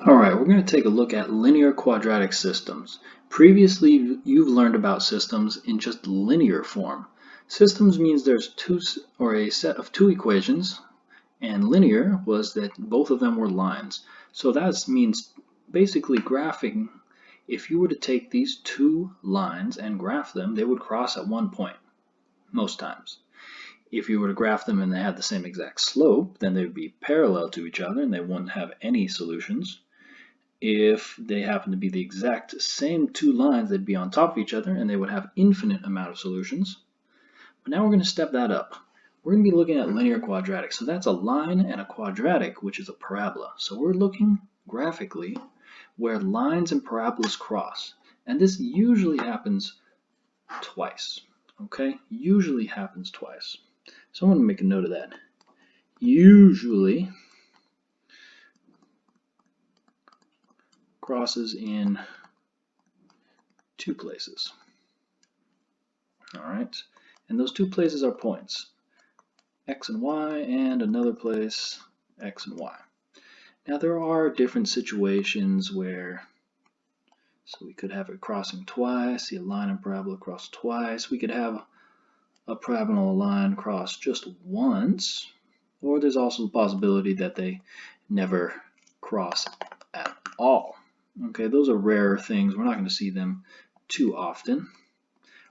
Alright, we're going to take a look at linear quadratic systems. Previously, you've learned about systems in just linear form. Systems means there's a set of two equations, and linear was that both of them were lines. So that means basically graphing. If you were to take these two lines and graph them, they would cross at one point, most times. If you were to graph them and they had the same exact slope, then they would be parallel to each other and they wouldn't have any solutions. If they happen to be the exact same two lines, they'd be on top of each other and they would have infinite amount of solutions. But now we're going to step that up. We're going to be looking at linear quadratic. So that's a line and a quadratic, which is a parabola. So we're looking graphically where lines and parabolas cross. And this usually happens twice. Okay? Usually happens twice. So I'm going to make a note of that. Usually crosses in two places. All right, and those two places are points, x and y, and another place, x and y. Now there are different situations where, so we could have it crossing twice, see a line and parabola cross twice. We could have a parabola and a line cross just once, or there's also the possibility that they never cross at all. Okay, those are rarer things. We're not going to see them too often.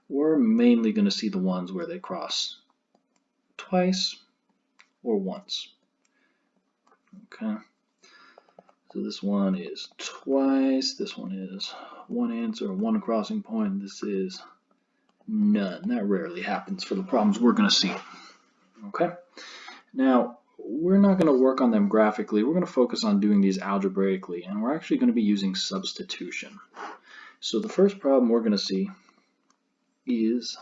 We're mainly going to see the ones where they cross twice or once. Okay, so this one is twice, this one is one answer, one crossing point, this is none. That rarely happens for the problems we're going to see. Okay, now we're not going to work on them graphically. We're going to focus on doing these algebraically, and we're actually going to be using substitution. So the first problem we're going to see is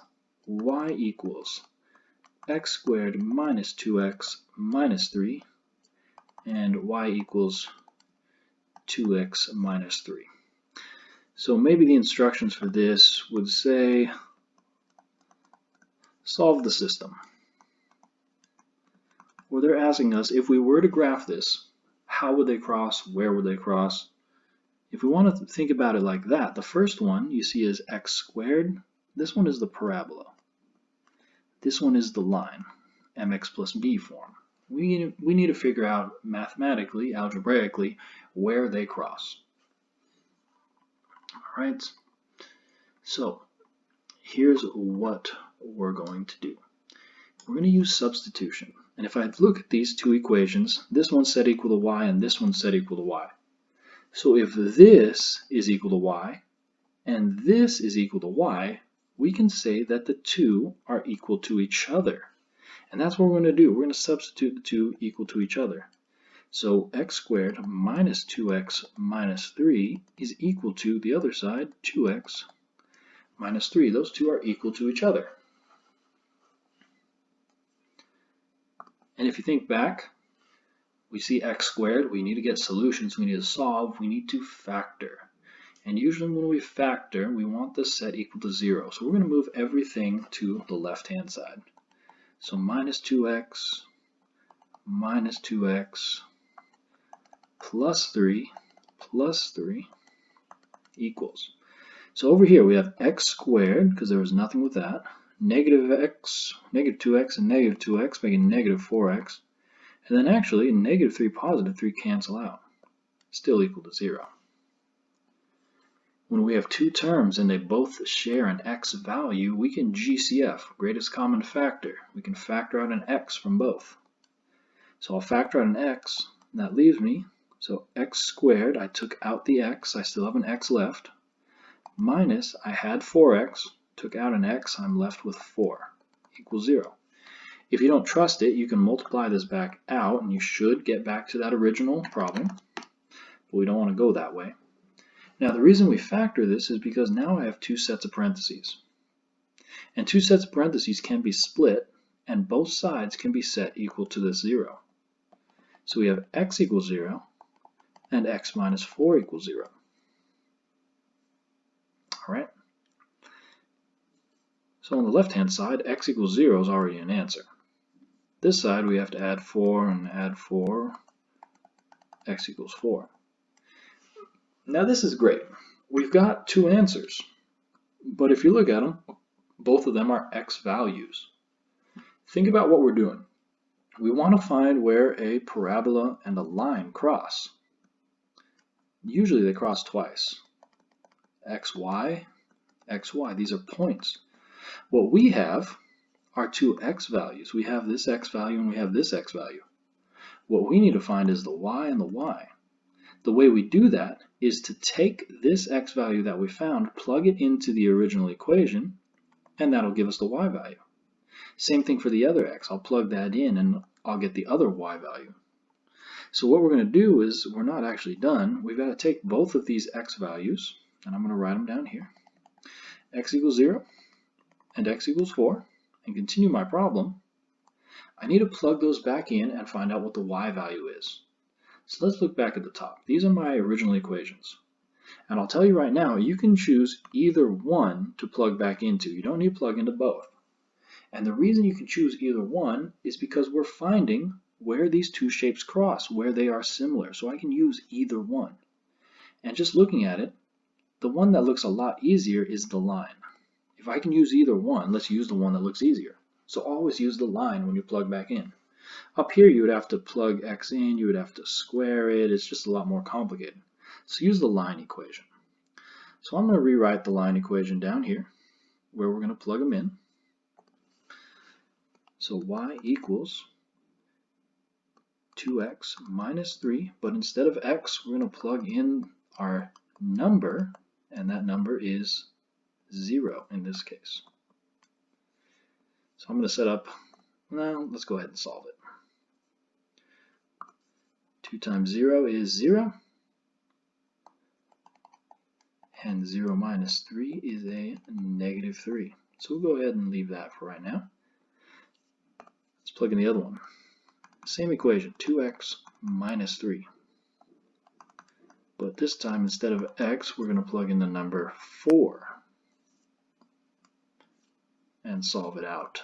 y equals x squared minus 2x minus 3 and y equals 2x minus 3. So maybe the instructions for this would say solve the system. Or they're asking us, if we were to graph this, how would they cross, where would they cross? If we want to think about it like that, the first one you see is x squared. This one is the parabola. This one is the line, mx plus b form. We need to figure out mathematically, algebraically, where they cross. All right, so here's what we're going to do. We're going to use substitution. And if I look at these two equations, this one's set equal to y and this one's set equal to y. So if this is equal to y and this is equal to y, we can say that the two are equal to each other. And that's what we're going to do. We're going to substitute the two equal to each other. So x squared minus 2x minus 3 is equal to the other side, 2x minus 3. Those two are equal to each other. And if you think back, we see x squared, we need to get solutions, we need to solve, we need to factor. And usually when we factor, we want the set equal to 0. So we're going to move everything to the left-hand side. So minus 2x plus 3 equals. So over here we have x squared, because there was nothing with that, negative 2x, and negative 2x, making negative 4x. And then actually, negative 3, positive 3 cancel out. Still equal to 0. When we have two terms and they both share an x value, we can GCF, greatest common factor. We can factor out an x from both. So I'll factor out an x, and that leaves me, so x squared, I took out the x, I still have an x left, minus, I had 4x, took out an x, I'm left with 4, equals 0. If you don't trust it, you can multiply this back out, and you should get back to that original problem, but we don't want to go that way. Now the reason we factor this is because now I have two sets of parentheses. And two sets of parentheses can be split, and both sides can be set equal to this 0. So we have x equals 0, and x minus 4 equals 0. All right. So on the left-hand side, x equals 0 is already an answer. This side we have to add 4 and add 4, x equals 4. Now this is great. We've got two answers, but if you look at them, both of them are x values. Think about what we're doing. We want to find where a parabola and a line cross. Usually they cross twice. xy, xy, these are points. What we have are two x values. We have this x value and we have this x value. What we need to find is the y and the y. The way we do that is to take this x value that we found, plug it into the original equation, and that'll give us the y value. Same thing for the other x. I'll plug that in and I'll get the other y value. So what we're going to do is, we're not actually done. We've got to take both of these x values, and I'm going to write them down here. X equals 0 and x equals 4, and continue my problem. I need to plug those back in and find out what the y value is. So let's look back at the top. These are my original equations. And I'll tell you right now, you can choose either one to plug back into. You don't need to plug into both. And the reason you can choose either one is because we're finding where these two shapes cross, where they are similar. So I can use either one. And just looking at it, the one that looks a lot easier is the line. If I can use either one, let's use the one that looks easier. So always use the line when you plug back in. Up here you would have to plug x in, you would have to square it, it's just a lot more complicated. So use the line equation. So I'm going to rewrite the line equation down here, where we're going to plug them in. So y equals 2x minus 3, but instead of x, we're going to plug in our number, and that number is 0 in this case. So I'm going to set up, now let's go ahead and solve it. 2 times 0 is 0, and 0 minus 3 is a negative 3. So we'll go ahead and leave that for right now. Let's plug in the other one. Same equation, 2x minus 3. But this time, instead of x, we're going to plug in the number 4 and solve it out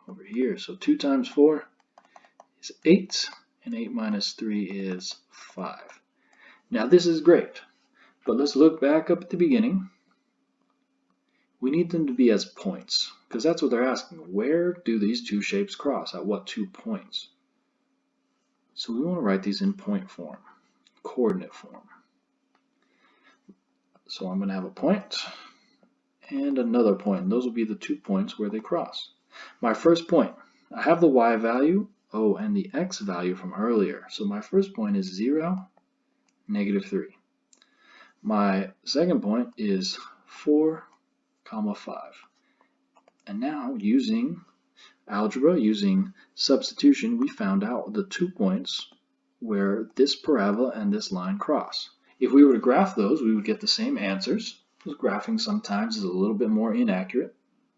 over here. So 2 times 4 is 8, and 8 minus 3 is 5. Now this is great, but let's look back up at the beginning. We need them to be as points, because that's what they're asking. Where do these two shapes cross? At what 2 points? So we want to write these in point form, coordinate form. So I'm going to have a point and another point. And those will be the 2 points where they cross. My first point, I have the y value, oh, and the x value from earlier. So my first point is 0, negative 3. My second point is 4, 5. And now using algebra, using substitution, we found out the 2 points where this parabola and this line cross. If we were to graph those, we would get the same answers. Because graphing sometimes is a little bit more inaccurate,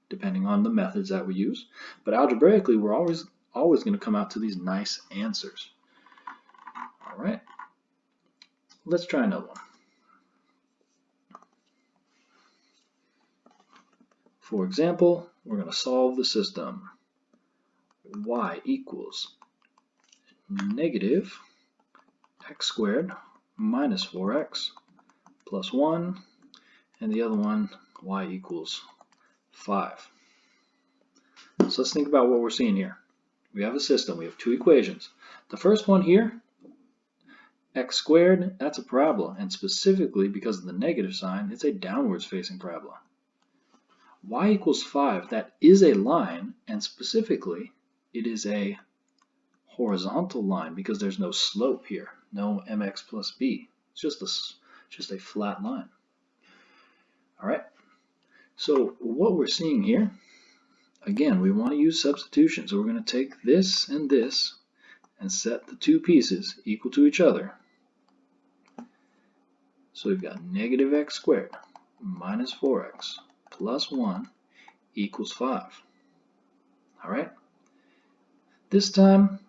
depending on the methods that we use. But algebraically, we're always going to come out to these nice answers. All right, let's try another one. For example, we're going to solve the system. Y equals negative x squared minus 4x plus 1, and the other one, y equals 5. So let's think about what we're seeing here. We have a system, we have 2 equations. The first one here, x squared, that's a parabola, and specifically because of the negative sign, it's a downwards facing parabola. Y equals 5, that is a line, and specifically it is a horizontal line because there's no slope here, no mx plus b. It's just a flat line. All right, so what we're seeing here, again, we want to use substitution. So we're going to take this and set the 2 pieces equal to each other. So we've got negative x squared minus 4x plus 1 equals 5. All right. This time,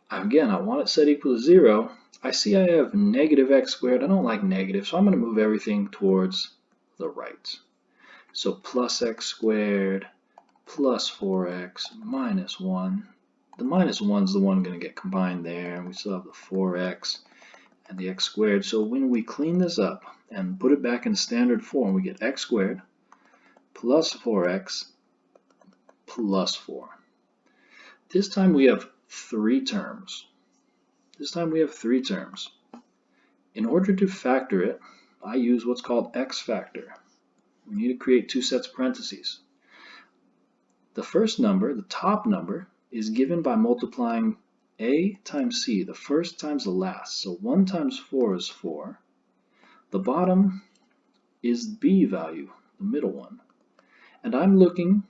again, I want it set equal to 0. I see I have negative x squared. I don't like negative, so I'm going to move everything towards the right. So plus x squared plus 4x minus 1. The minus 1 is the one going to get combined there, and we still have the 4x and the x squared. So when we clean this up, and put it back in standard form, we get x squared plus 4x plus 4. This time we have three terms. In order to factor it, I use what's called x factor. We need to create two sets of parentheses. The first number, the top number, is given by multiplying a times c, the first times the last. So 1 times 4 is 4. The bottom is b value, the middle one. And I'm looking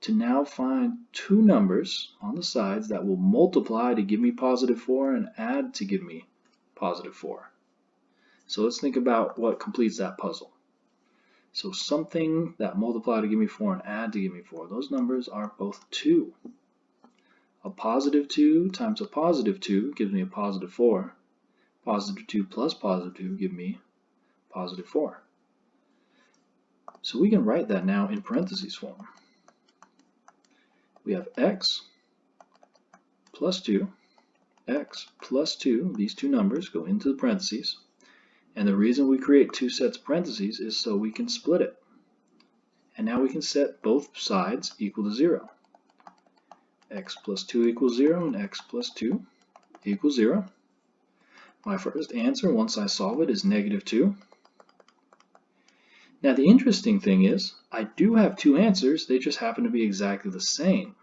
to now find two numbers on the sides that will multiply to give me positive 4 and add to give me positive 4. So let's think about what completes that puzzle. So something that multiply to give me 4 and add to give me 4. Those numbers are both 2. A positive 2 times a positive 2 gives me a positive 4. Positive 2 plus positive 2 give me positive 4. So we can write that now in parentheses form. We have x plus 2, x plus 2, these two numbers go into the parentheses. And the reason we create two sets of parentheses is so we can split it. And now we can set both sides equal to 0. X plus 2 equals 0 and x plus 2 equals 0. My first answer, once I solve it, is negative 2. Now the interesting thing is, I do have two answers, they just happen to be exactly the same.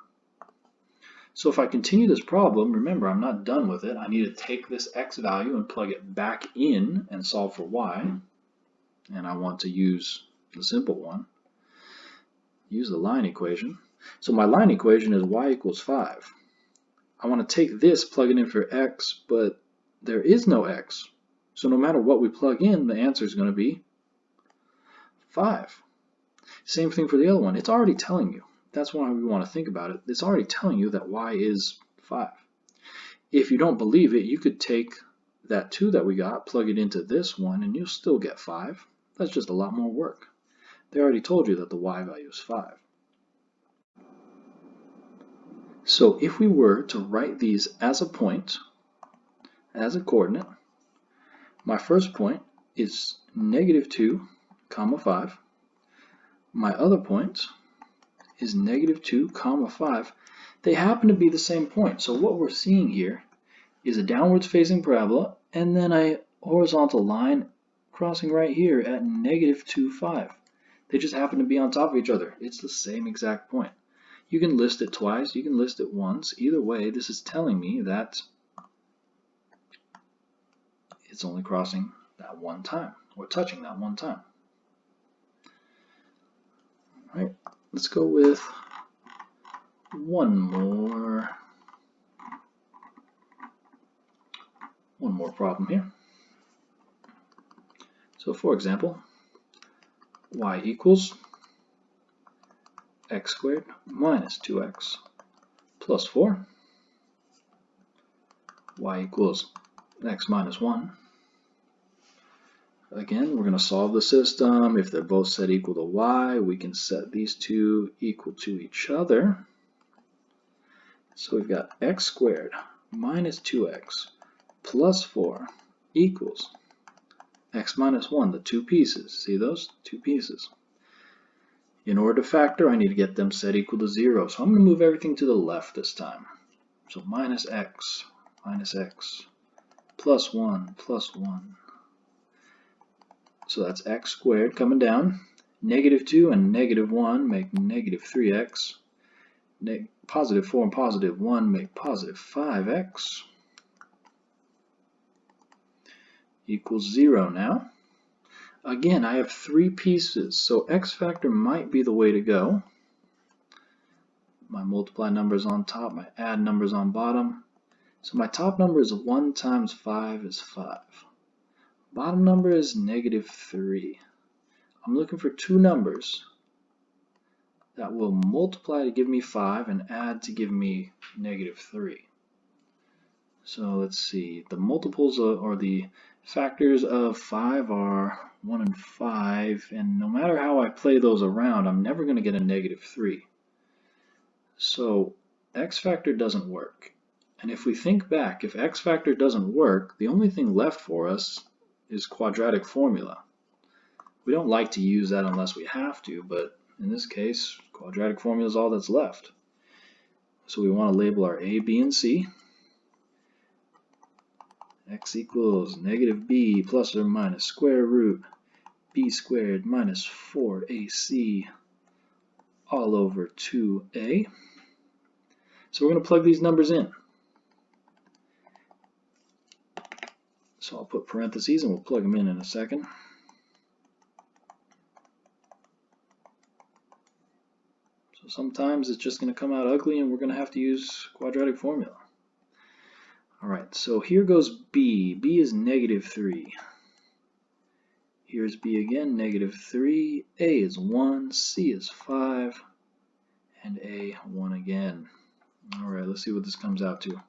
So if I continue this problem, remember I'm not done with it. I need to take this x value and plug it back in and solve for y. And I want to use the simple one. Use the line equation. So my line equation is y equals 5. I want to take this, plug it in for x, but there is no x. So no matter what we plug in, the answer is going to be 5. Same thing for the other one. It's already telling you. That's why we want to think about it. It's already telling you that y is 5. If you don't believe it, you could take that 2 that we got, plug it into this one, and you'll still get 5. That's just a lot more work. They already told you that the y value is 5. So if we were to write these as a point, as a coordinate, my first point is negative 2, comma 5. My other point is negative 2, comma 5. They happen to be the same point. So what we're seeing here is a downwards facing parabola and then a horizontal line crossing right here at negative 2, 5. They just happen to be on top of each other. It's the same exact point. You can list it twice, you can list it once. Either way, this is telling me that it's only crossing that one time, or touching that one time. All right, let's go with one more problem here. So for example, y equals x squared minus 2x plus 4. Y equals x minus 1. Again, we're going to solve the system. If they're both set equal to y, we can set these two equal to each other. So we've got x squared minus 2x plus 4 equals x minus 1, the two pieces. See those? Two pieces. In order to factor, I need to get them set equal to 0. So I'm going to move everything to the left this time. So minus x plus 1 plus 1. So that's x squared coming down. Negative 2 and negative 1 make negative 3x. Positive 4 and positive 1 make positive 5x. Equals 0 now. Again, I have three pieces, so x factor might be the way to go. My multiply numbers on top, my add numbers on bottom. So my top number is 1 times 5 is 5. Bottom number is negative 3. I'm looking for two numbers that will multiply to give me 5 and add to give me negative 3. So let's see, the multiples or the factors of 5 are 1 and 5, and no matter how I play those around, I'm never going to get a negative 3. So x factor doesn't work. And if we think back, if x factor doesn't work, the only thing left for us is quadratic formula. We don't like to use that unless we have to, but in this case, quadratic formula is all that's left. So we want to label our a, b, and c. X equals negative b plus or minus square root b squared minus 4ac all over 2a. So we're going to plug these numbers in. So I'll put parentheses and we'll plug them in a second. So sometimes it's just going to come out ugly and we're going to have to use quadratic formula. Alright, so here goes b. b is negative 3. Here's b again, negative 3. A is 1, c is 5, and a 1 again. Alright, let's see what this comes out to.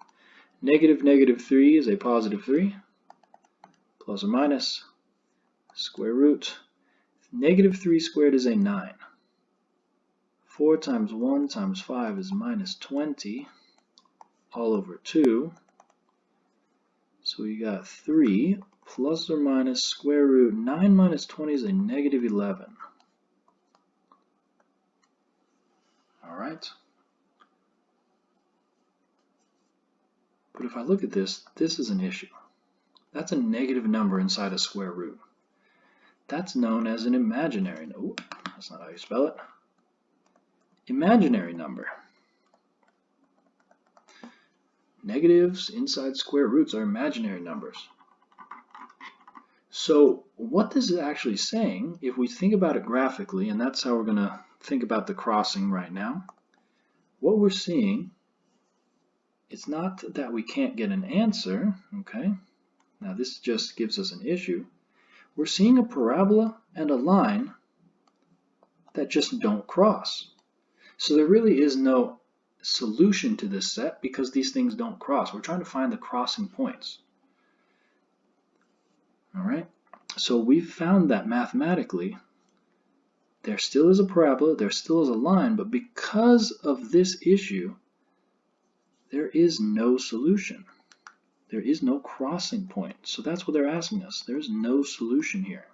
Negative 3 is a positive 3. Plus or minus square root. Negative 3 squared is a 9. 4 times 1 times 5 is minus 20 all over 2. So we got 3 plus or minus square root 9 minus 20 is a negative 11. Alright. But if I look at this, this is an issue. That's a negative number inside a square root. That's known as an imaginary number. Ooh, that's not how you spell it. Imaginary number. Negatives inside square roots are imaginary numbers. So what this is actually saying, if we think about it graphically, and that's how we're going to think about the crossing right now, what we're seeing, it's not that we can't get an answer, okay? Now this just gives us an issue. We're seeing a parabola and a line that just don't cross. So there really is no solution to this set because these things don't cross. We're trying to find the crossing points. Alright, so we've found that mathematically there still is a parabola, there still is a line, but because of this issue, there is no solution. There is no crossing point. So that's what they're asking us. There's no solution here.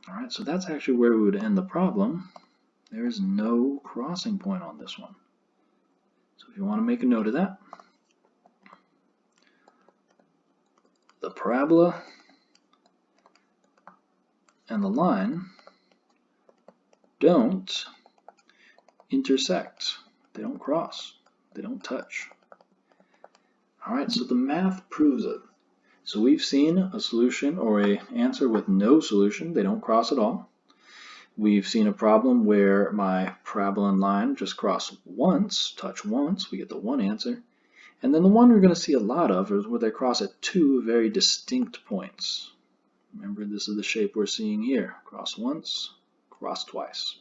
Alright, so that's actually where we would end the problem. There is no crossing point on this one. So if you want to make a note of that, the parabola and the line don't intersect. They don't cross. They don't touch. Alright, so the math proves it. So we've seen a solution or an answer with no solution. They don't cross at all. We've seen a problem where my parabola and line just cross once, touch once. We get the one answer. And then the one we're going to see a lot of is where they cross at two very distinct points. Remember, this is the shape we're seeing here. Cross once, cross twice.